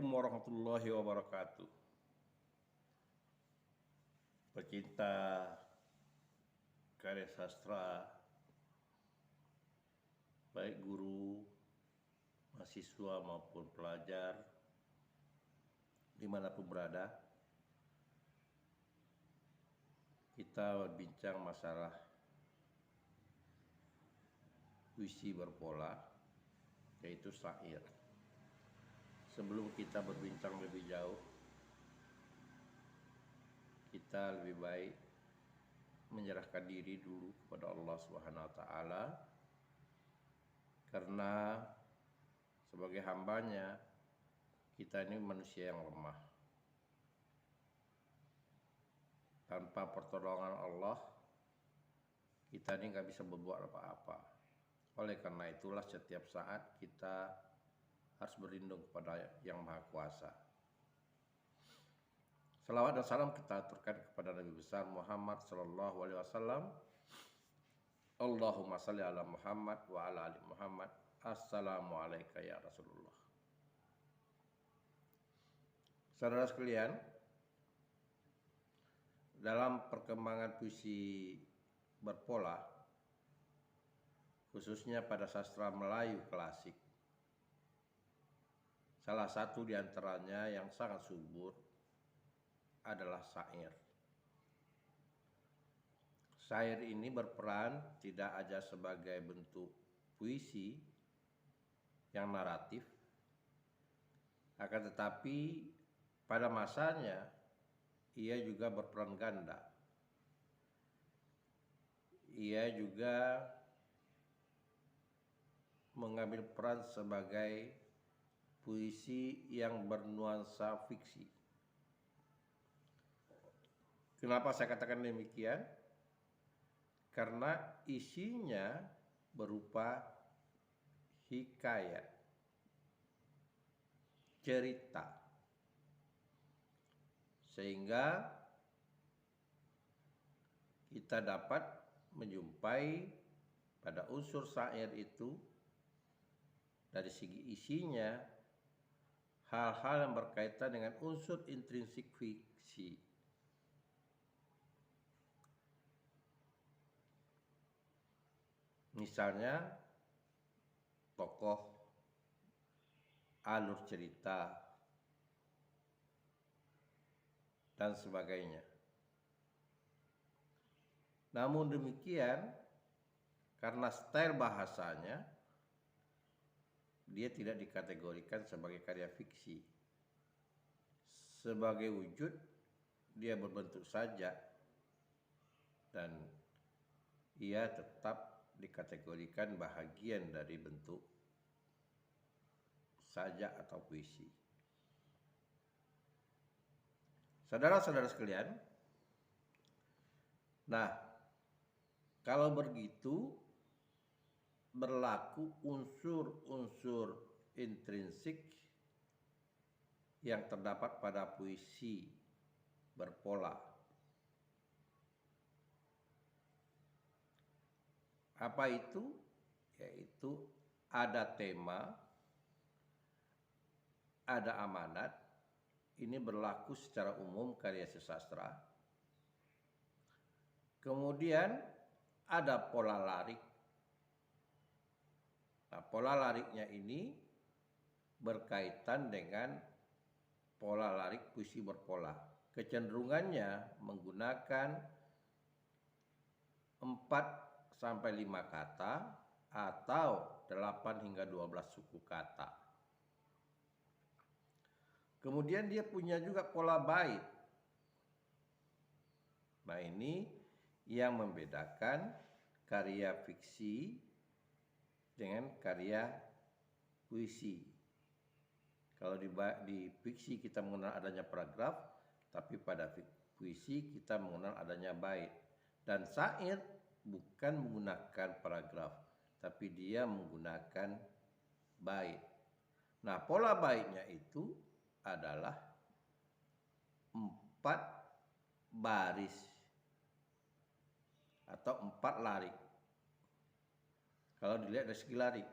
Assalamualaikum warahmatullahi wabarakatuh. Pecinta karya sastra, baik guru, mahasiswa maupun pelajar, dimanapun berada, kita berbincang masalah puisi berpola, yaitu syair. Sebelum kita berbincang lebih jauh, kita lebih baik menyerahkan diri dulu kepada Allah Subhanahu wa taala, karena sebagai hambanya kita ini manusia yang lemah. Tanpa pertolongan Allah, kita ini nggak bisa berbuat apa-apa. Oleh karena itulah setiap saat kita harus berlindung kepada Yang Maha Kuasa. Salawat dan salam kita aturkan kepada Nabi besar Muhammad sallallahu alaihi wasallam. Allahumma salli ala Muhammad wa ala ali Muhammad. Assalamualaikum ya Rasulullah. Saudara sekalian, dalam perkembangan puisi berpola, khususnya pada sastra Melayu klasik, salah satu di antaranya yang sangat subur adalah syair. Syair ini berperan tidak hanya sebagai bentuk puisi yang naratif, akan tetapi pada masanya ia juga berperan ganda. Ia juga mengambil peran sebagai puisi yang bernuansa fiksi. Kenapa saya katakan demikian? Karena isinya berupa hikayat, cerita, sehingga kita dapat menjumpai pada unsur syair itu dari segi isinya hal-hal yang berkaitan dengan unsur intrinsik fiksi. Misalnya tokoh, alur cerita, dan sebagainya. Namun demikian, karena style bahasanya, dia tidak dikategorikan sebagai karya fiksi. Sebagai wujud, dia berbentuk sajak, dan ia tetap dikategorikan bahagian dari bentuk sajak atau puisi. Saudara-saudara sekalian, nah, kalau begitu berlaku unsur-unsur intrinsik yang terdapat pada puisi berpola. Apa itu? Yaitu ada tema, ada amanat. Ini berlaku secara umum karya sastra. Kemudian ada pola larik. Nah, pola lariknya ini berkaitan dengan pola larik puisi berpola. Kecenderungannya menggunakan 4 sampai 5 kata atau 8 hingga 12 suku kata. Kemudian dia punya juga pola bait. Nah, ini yang membedakan karya fiksi dengan karya puisi. Kalau di fiksi kita mengenal adanya paragraf, tapi pada puisi kita mengenal adanya bait. Dan syair bukan menggunakan paragraf, tapi dia menggunakan bait. Nah, pola baitnya itu adalah 4 baris atau 4 larik. Kalau dilihat dari segi larik.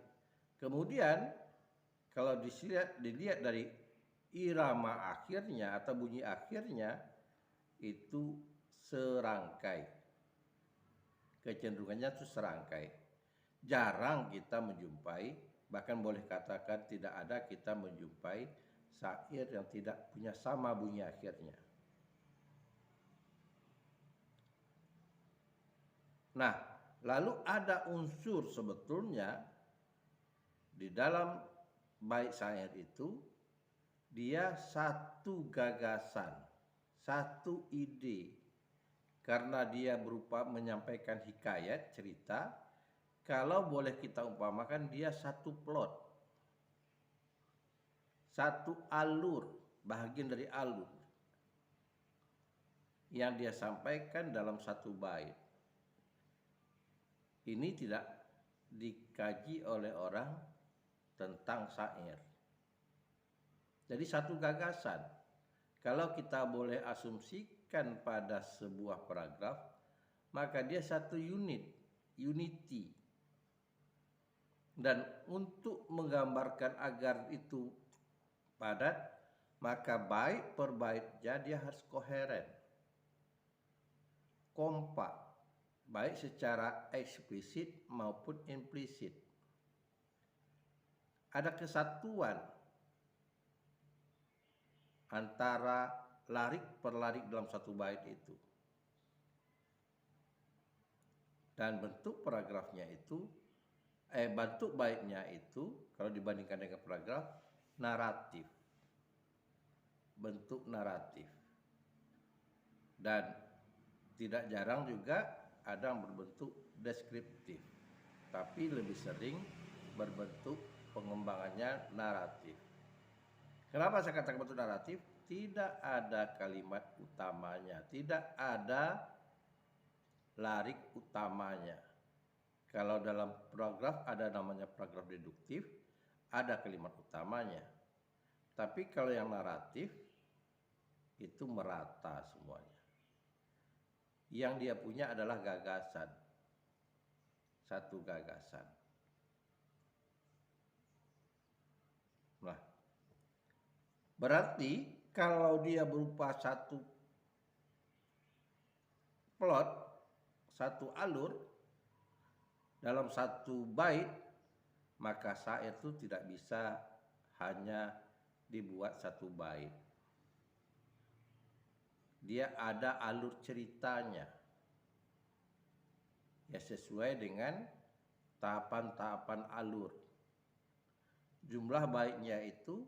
Kemudian kalau dilihat dari irama akhirnya atau bunyi akhirnya itu serangkai. Kecenderungannya itu serangkai. Jarang kita menjumpai, bahkan boleh katakan tidak ada kita menjumpai syair yang tidak punya sama bunyi akhirnya. Nah, lalu ada unsur sebetulnya di dalam bait syair itu, dia satu gagasan, satu ide. Karena dia berupa menyampaikan hikayat, cerita, kalau boleh kita umpamakan dia satu plot, satu alur, bahagian dari alur yang dia sampaikan dalam satu bait. Ini tidak dikaji oleh orang tentang syair. Jadi satu gagasan. Kalau kita boleh asumsikan pada sebuah paragraf, maka dia satu unity. Dan untuk menggambarkan agar itu padat, maka bait per baitnya dia harus koheren, kompak, baik secara eksplisit maupun implisit. Ada kesatuan antara larik per larik dalam satu bait itu. Dan bentuk paragrafnya itu, bentuk baitnya itu, kalau dibandingkan dengan paragraf, naratif. Bentuk naratif. Dan tidak jarang juga ada yang berbentuk deskriptif. Tapi lebih sering berbentuk pengembangannya naratif. Kenapa saya katakan bentuk naratif? Tidak ada kalimat utamanya, tidak ada larik utamanya. Kalau dalam paragraf ada namanya paragraf deduktif, ada kalimat utamanya. Tapi kalau yang naratif itu merata semuanya. Yang dia punya adalah gagasan, satu gagasan. Nah, berarti kalau dia berupa satu plot, satu alur dalam satu bait, maka syair itu tidak bisa hanya dibuat satu bait. Dia ada alur ceritanya ya, sesuai dengan tahapan-tahapan alur. Jumlah baitnya itu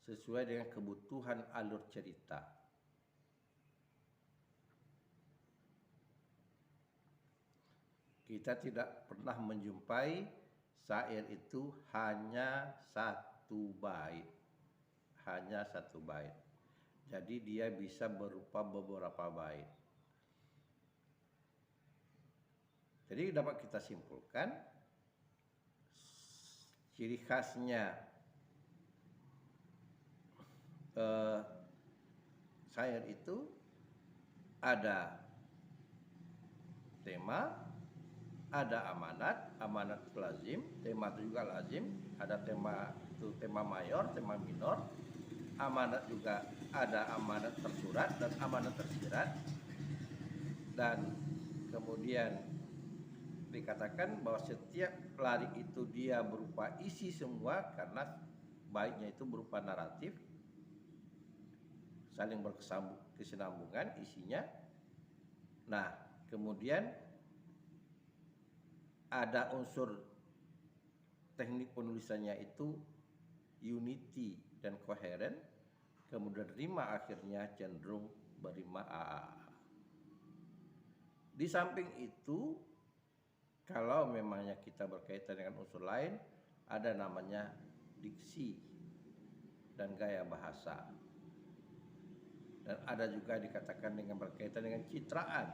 sesuai dengan kebutuhan alur cerita. Kita tidak pernah menjumpai syair itu hanya satu bait. Hanya satu bait. Jadi dia bisa berupa beberapa bait. Jadi dapat kita simpulkan ciri khasnya syair itu ada tema, ada amanat, amanat itu lazim, tema itu juga lazim, ada tema itu tema mayor, tema minor, amanat juga ada amanat tersurat dan amanat tersirat, dan kemudian dikatakan bahwa setiap larik itu dia berupa isi semua karena baitnya itu berupa naratif, saling berkesinambungan isinya. Nah, kemudian ada unsur teknik penulisannya itu unity dan koheren, kemudian rima akhirnya cenderung berima AA. Di samping itu, kalau memangnya kita berkaitan dengan unsur lain, ada namanya diksi dan gaya bahasa. Dan ada juga dikatakan dengan berkaitan dengan citraan.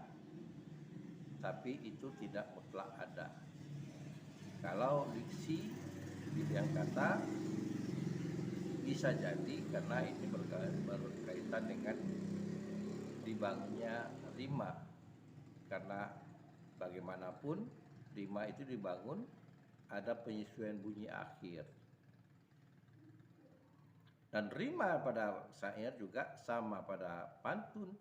Tapi itu tidak mutlak ada. Kalau diksi di bidang kata bisa jadi karena ini berkaitan dengan dibangunnya rima. Karena bagaimanapun rima itu dibangun ada penyesuaian bunyi akhir. Dan rima pada syair juga sama pada pantun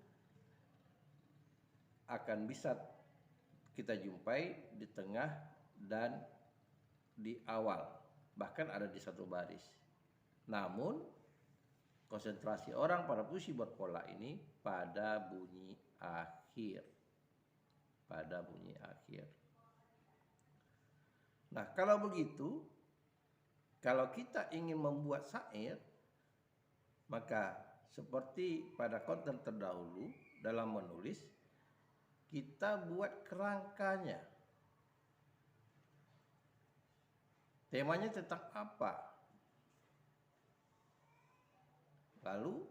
akan bisa kita jumpai di tengah dan di awal, bahkan ada di satu baris. Namun konsentrasi orang pada puisi berpola ini pada bunyi akhir. Pada bunyi akhir. Nah, kalau begitu, kalau kita ingin membuat syair, maka seperti pada konten terdahulu dalam menulis, kita buat kerangkanya. Temanya tentang apa? Lalu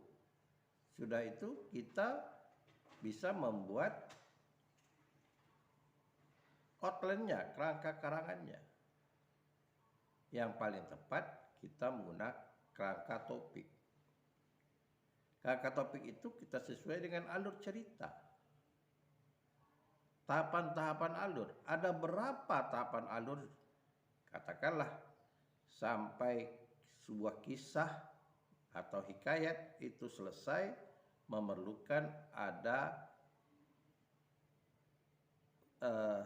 sudah itu kita bisa membuat outline-nya, kerangka karangannya. Yang paling tepat kita menggunakan kerangka topik. Kerangka topik itu kita sesuai dengan alur cerita. Tahapan-tahapan alur. Ada berapa tahapan alur? Katakanlah sampai sebuah kisah atau hikayat itu selesai memerlukan ada 10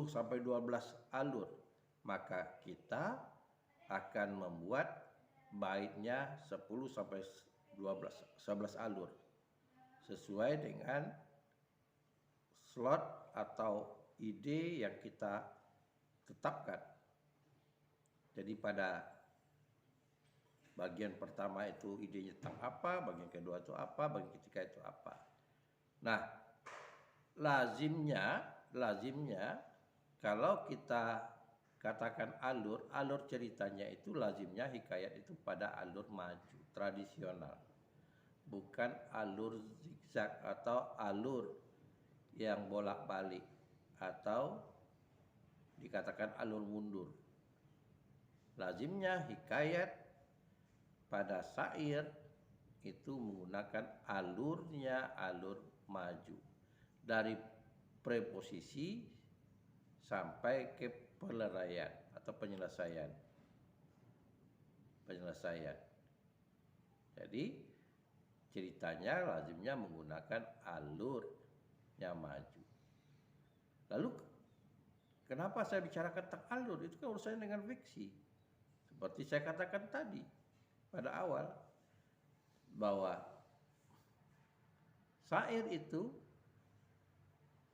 sampai 12 alur. Maka kita akan membuat baitnya 10 sampai 11 alur sesuai dengan slot atau ide yang kita tetapkan. Jadi pada bagian pertama itu idenya tentang apa, bagian kedua itu apa, bagian ketiga itu apa. Nah, lazimnya kalau kita katakan alur ceritanya itu lazimnya hikayat itu pada alur maju, tradisional. Bukan alur zigzag atau alur yang bolak-balik atau dikatakan alur mundur. Lazimnya hikayat pada syair itu menggunakan alurnya alur maju. Dari preposisi sampai ke peleraian atau penyelesaian. Jadi ceritanya lazimnya menggunakan alurnya maju. Lalu kenapa saya bicarakan tentang alur? Itu kan urusannya dengan fiksi. Seperti saya katakan tadi pada awal bahwa syair itu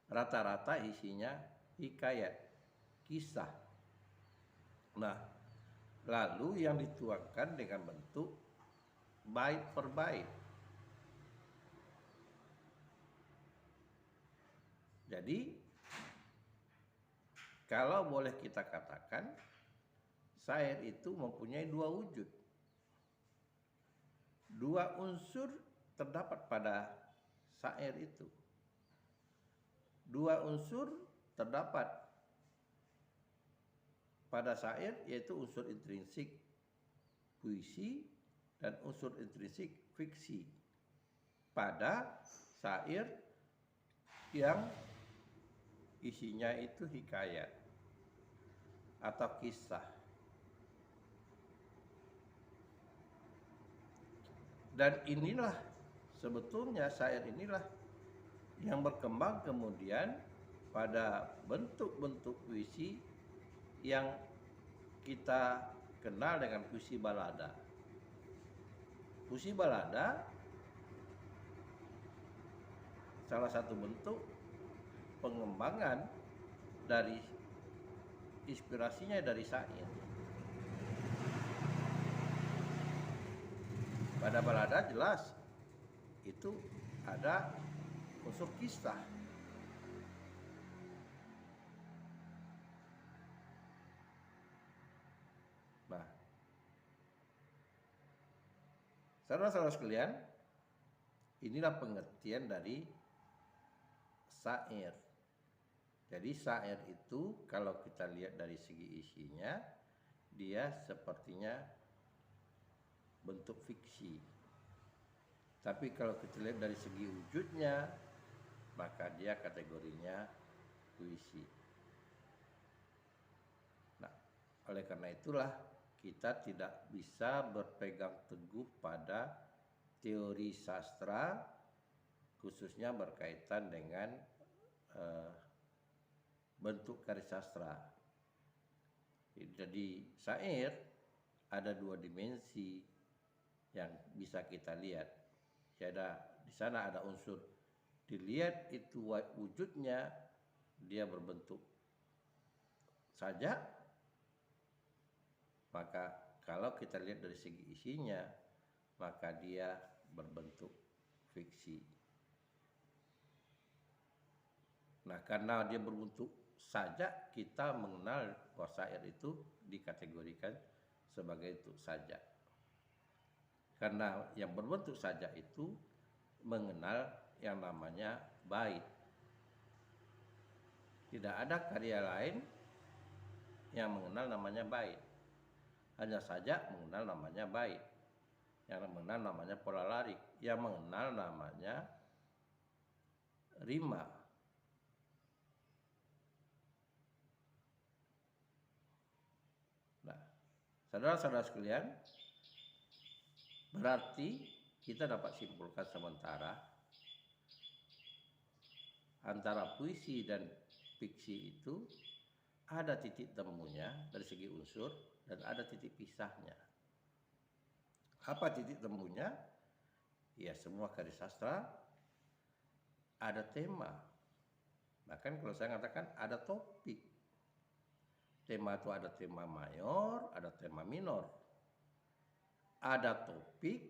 rata-rata isinya hikayat, kisah. Nah, lalu yang dituangkan dengan bentuk bait per bait. Jadi, kalau boleh kita katakan, syair itu mempunyai dua wujud. Dua unsur terdapat pada syair itu. Dua unsur terdapat pada syair, yaitu unsur intrinsik puisi dan unsur intrinsik fiksi pada syair yang isinya itu hikayat atau kisah. Dan inilah sebetulnya syair inilah yang berkembang kemudian pada bentuk-bentuk puisi yang kita kenal dengan puisi balada. Puisi balada salah satu bentuk pengembangan dari inspirasinya dari syair. Pada balada jelas itu ada unsur kisah. Nah, saudara-saudara sekalian, inilah pengertian dari syair. Jadi syair itu kalau kita lihat dari segi isinya, dia sepertinya bentuk fiksi. Tapi kalau kita lihat dari segi wujudnya, maka dia kategorinya puisi. Nah, oleh karena itulah kita tidak bisa berpegang teguh pada teori sastra, khususnya berkaitan dengan bentuk karya sastra. Jadi syair ada dua dimensi yang bisa kita lihat. Ya, di sana ada unsur dilihat itu wujudnya, dia berbentuk sajak. Maka kalau kita lihat dari segi isinya, maka dia berbentuk fiksi. Nah, karena dia berbentuk sajak, kita mengenal bahwa syair itu dikategorikan sebagai itu sajak. Karena yang berbentuk sajak itu mengenal yang namanya bait. Tidak ada karya lain yang mengenal namanya bait. Hanya saja mengenal namanya bait. Yang mengenal namanya pola larik. Yang mengenal namanya rima. Nah, saudara-saudara sekalian, berarti kita dapat simpulkan sementara antara puisi dan fiksi itu ada titik temunya dari segi unsur dan ada titik pisahnya. Apa titik temunya? Ya, semua karya sastra ada tema. Bahkan kalau saya katakan ada topik. Tema itu ada tema mayor, ada tema minor. Ada topik,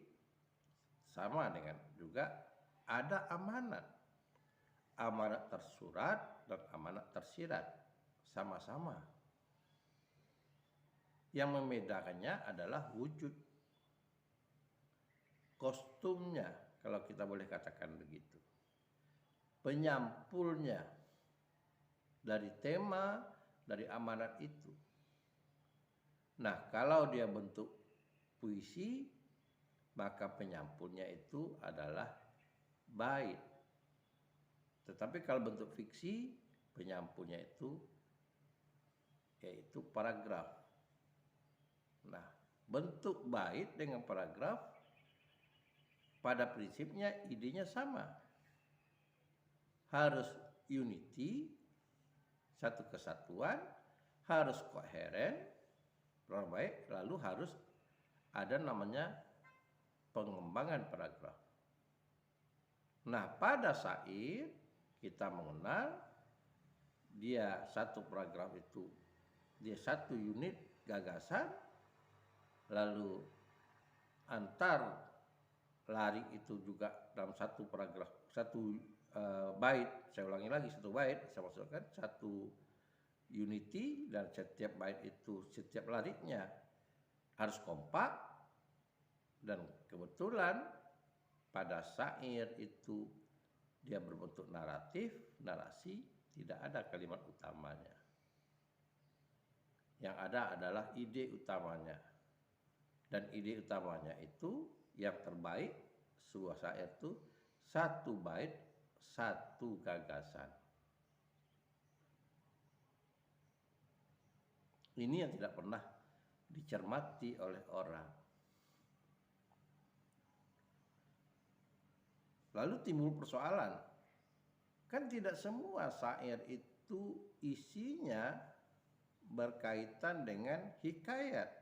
sama dengan juga ada amanat. Amanat tersurat dan amanat tersirat. Sama-sama. Yang membedakannya adalah wujud. Kostumnya, kalau kita boleh katakan begitu. Penyampulnya dari tema, dari amanat itu. Nah, kalau dia bentuk puisi, maka penyampulnya itu adalah bait. Tetapi kalau bentuk fiksi, penyampulnya itu yaitu paragraf. Nah, bentuk bait dengan paragraf pada prinsipnya idenya sama. Harus unity, satu kesatuan, harus koheren, baik, lalu harus ada namanya pengembangan paragraf. Nah, pada syair kita mengenal dia satu paragraf itu, dia satu unit gagasan, lalu antar larik itu juga dalam satu paragraf, satu bait, saya ulangi lagi, satu bait, saya maksudkan satu unity, dan setiap bait itu, setiap lariknya harus kompak. Dan kebetulan pada syair itu dia berbentuk naratif, narasi, tidak ada kalimat utamanya. Yang ada adalah ide utamanya. Dan ide utamanya itu yang terbaik sebuah syair itu satu bait, satu gagasan. Ini yang tidak pernah dicermati oleh orang. Lalu timbul persoalan, kan tidak semua syair itu isinya berkaitan dengan hikayat.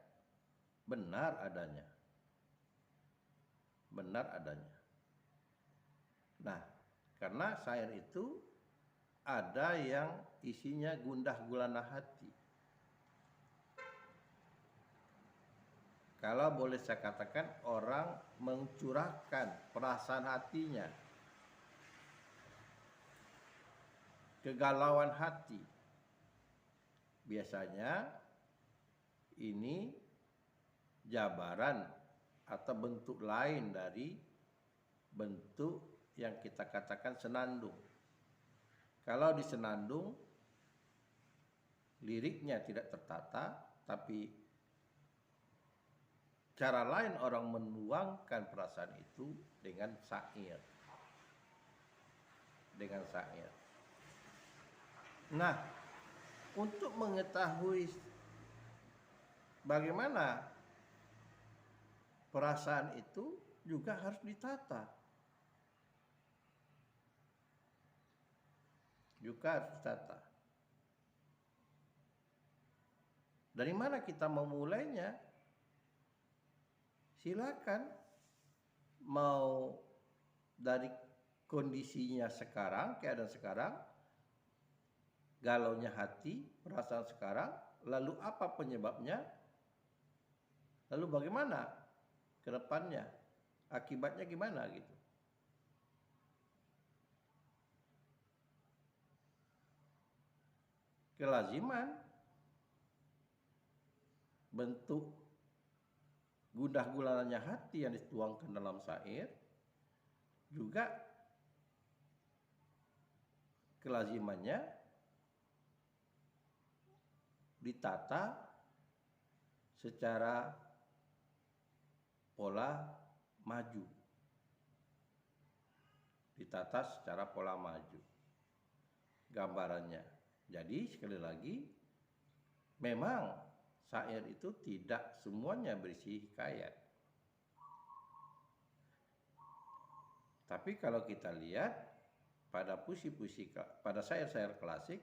Benar adanya. Benar adanya. Nah, karena syair itu ada yang isinya gundah gulana hati. Kalau boleh saya katakan, orang mencurahkan perasaan hatinya, kegalauan hati. Biasanya ini jabaran atau bentuk lain dari bentuk yang kita katakan senandung. Kalau di senandung, liriknya tidak tertata, tapi cara lain orang menuangkan perasaan itu dengan syair. Dengan syair. Nah, untuk mengetahui bagaimana perasaan itu juga harus ditata. Juga harus ditata. Dari mana kita memulainya? Silakan. Mau dari kondisinya sekarang, keadaan sekarang, galaunya hati, perasaan sekarang, lalu apa penyebabnya? Lalu bagaimana ke depannya? Akibatnya gimana gitu. Kelaziman bentuk gundah gulananya hati yang dituangkan dalam syair juga kelazimannya ditata secara pola maju. Ditata secara pola maju gambarannya. Jadi sekali lagi, memang syair itu tidak semuanya berisi hikayat. Tapi kalau kita lihat pada puisi-puisi, pada syair-syair klasik,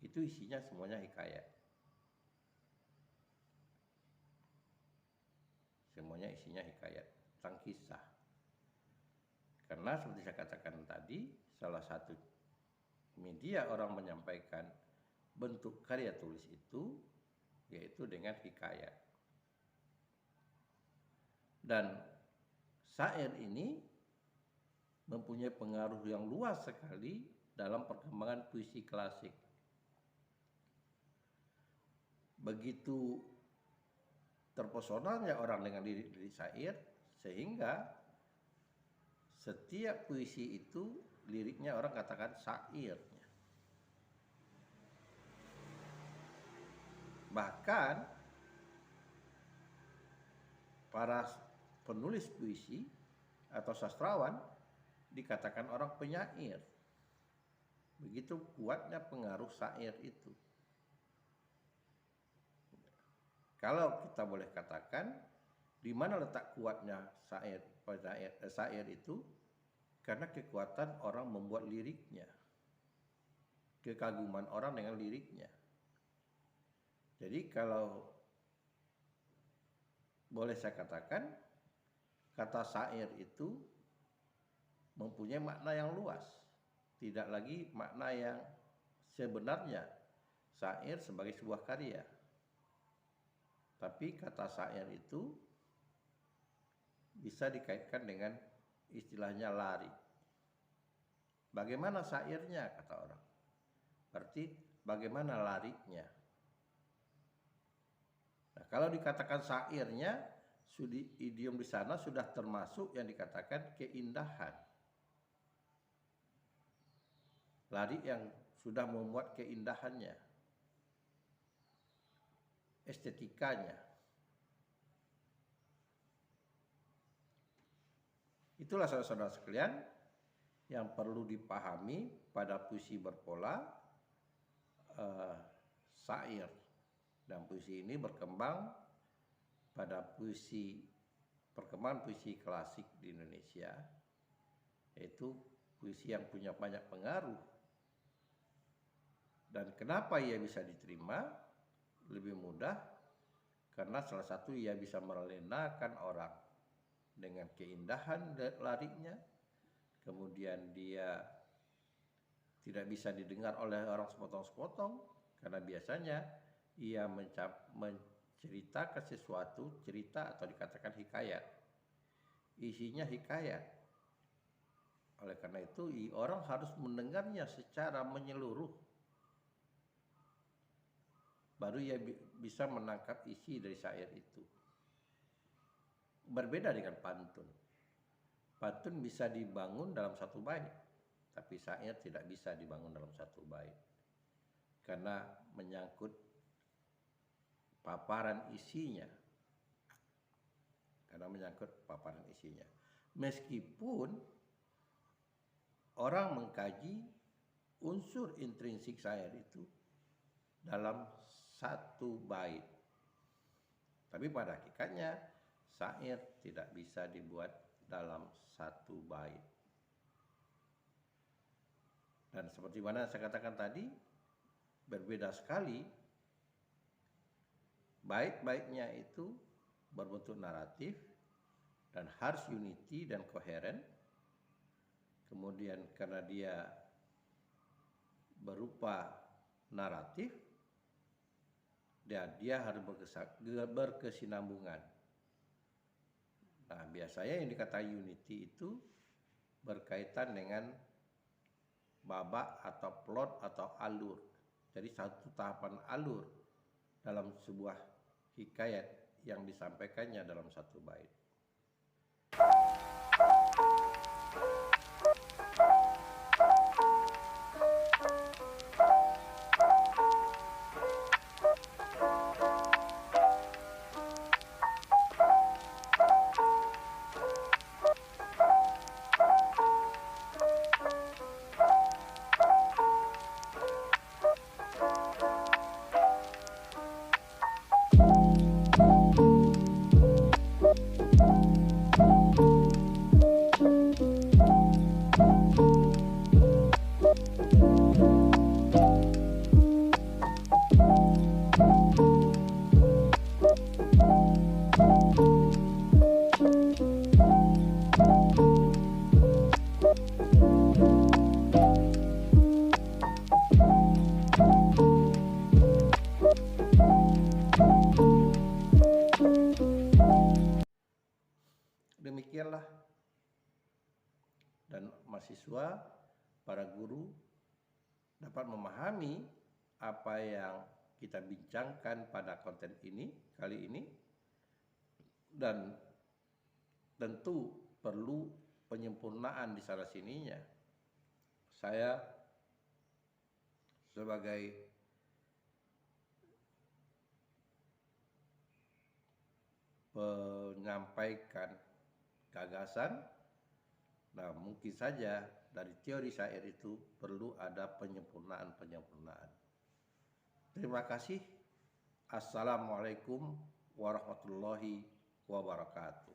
itu isinya semuanya hikayat. Semuanya isinya hikayat, tentang kisah. Karena seperti saya katakan tadi, salah satu media orang menyampaikan bentuk karya tulis itu yaitu dengan hikayat. Dan syair ini mempunyai pengaruh yang luas sekali dalam perkembangan puisi klasik. Begitu terpesonanya orang dengan lirik syair sehingga setiap puisi itu liriknya orang katakan syairnya. Bahkan para penulis puisi atau sastrawan dikatakan orang penyair. Begitu kuatnya pengaruh syair itu. Kalau kita boleh katakan, di mana letak kuatnya syair itu? Karena kekuatan orang membuat liriknya. Kekaguman orang dengan liriknya. Jadi kalau boleh saya katakan, kata syair itu mempunyai makna yang luas. Tidak lagi makna yang sebenarnya syair sebagai sebuah karya. Tapi kata syair itu bisa dikaitkan dengan istilahnya lari. Bagaimana syairnya kata orang? Berarti bagaimana larinya? Nah, kalau dikatakan syairnya, idiom di sana sudah termasuk yang dikatakan keindahan. Lari yang sudah membuat keindahannya, estetikanya. Itulah saudara-saudara sekalian yang perlu dipahami pada puisi berpola syair. Dan puisi ini berkembang pada perkembangan puisi klasik di Indonesia, yaitu puisi yang punya banyak pengaruh. Dan kenapa ia bisa diterima? Lebih mudah karena salah satu ia bisa melenakan orang dengan keindahan larinya, kemudian dia tidak bisa didengar oleh orang sepotong-sepotong karena biasanya ia menceritakan sesuatu, cerita atau dikatakan hikayat, isinya hikayat. Oleh karena itu orang harus mendengarnya secara menyeluruh, baru ia bisa menangkap isi dari syair itu. Berbeda dengan pantun. Pantun bisa dibangun dalam satu bait, tapi syair tidak bisa dibangun dalam satu bait. Karena menyangkut paparan isinya. Meskipun orang mengkaji unsur intrinsik syair itu dalam satu bait. Tapi pada hakikatnya syair tidak bisa dibuat dalam satu bait. Dan seperti mana saya katakan tadi, berbeda sekali. Bait-baitnya itu berbentuk naratif dan harus unity dan koheren. Kemudian karena dia berupa naratif, dia harus berkesinambungan. Nah, biasanya yang dikatakan unity itu berkaitan dengan babak atau plot atau alur. Jadi satu tahapan alur dalam sebuah hikayat yang disampaikannya dalam satu bait. Demikianlah, dan mahasiswa, para guru dapat memahami apa yang kita bincangkan pada konten ini kali ini, dan tentu perlu penyempurnaan di sana sininya. Saya sebagai menyampaikan gagasan, nah mungkin saja dari teori syair itu perlu ada penyempurnaan. Terima kasih. Assalamualaikum warahmatullahi wabarakatuh.